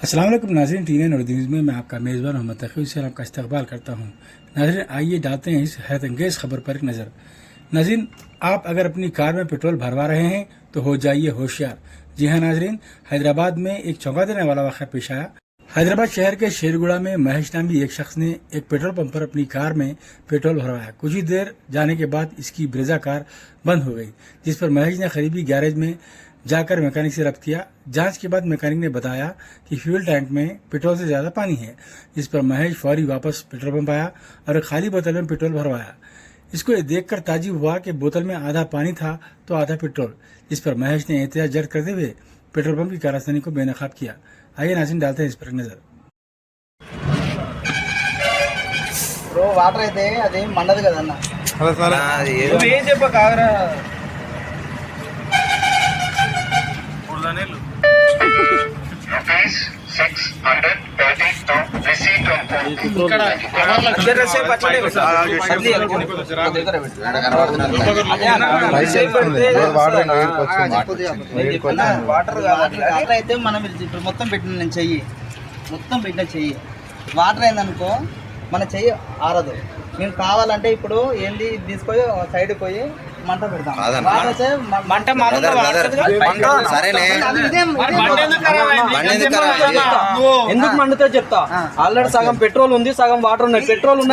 अस्सलाम वालेकुम नाज़रीन, टीन और न्यूज़ में मैं आपका मेज़बान मोहम्मद तक़ी से आपका इस्तकबाल करता हूँ। नाज़रीन, आइए डालते हैं इस हैरत अंगेज़ खबर पर एक नज़र। नाज़रीन, आप अगर अपनी कार में पेट्रोल भरवा रहे हैं तो हो जाइए होशियार। जी हाँ नाज़रीन, हैदराबाद में एक चौंका देने वाला वाक़या पेश आया। हैदराबाद शहर के शेरगुड़ा में महेश नामी एक शख्स ने एक पेट्रोल पंप पर अपनी कार में पेट्रोल भरवाया। कुछ ही देर जाने के बाद इसकी ब्रेजा कार बंद हो गई, जिस पर महेश ने करीबी गैरेज में जाकर मैकेनिक से रब्त किया। जांच के बाद मैकेनिक ने बताया कि फ्यूल टैंक में पेट्रोल से ज्यादा पानी है, जिस पर महेश फौरी वापस पेट्रोल पंप आया और एक खाली बोतल में पेट्रोल भरवाया। इसको देखकर ताज्जुब हुआ कि बोतल में आधा पानी था तो आधा पेट्रोल, जिस पर महेश ने एहतियात जब्त करते हुए पेट्रोल पंप की कारस्तानी को बेनकाब किया। आइए नाज़रीन, डालते हैं इस पर नजर। బ్రో వాటర్ అయితే అదేం మండదు కదన్న. నువ్వు ఏం చెప్పకాగరా వాటర్ వాటర్ అయితే మనం ఇప్పుడు మొత్తం పెట్టిన నేను చెయ్యి మొత్తం పెట్టిన చెయ్యి వాటర్ అయిందనుకో మన చెయ్యి ఆరదు. మేము కావాలంటే ఇప్పుడు ఏంది తీసుకొని సైడ్ పోయి మంట పెడతాం. మంట ఎందుకు మండుతో చెప్తా. ఆల్రెడీ సగం పెట్రోల్ ఉంది, సగం వాటర్ ఉన్నాయి. పెట్రోల్ ఉన్న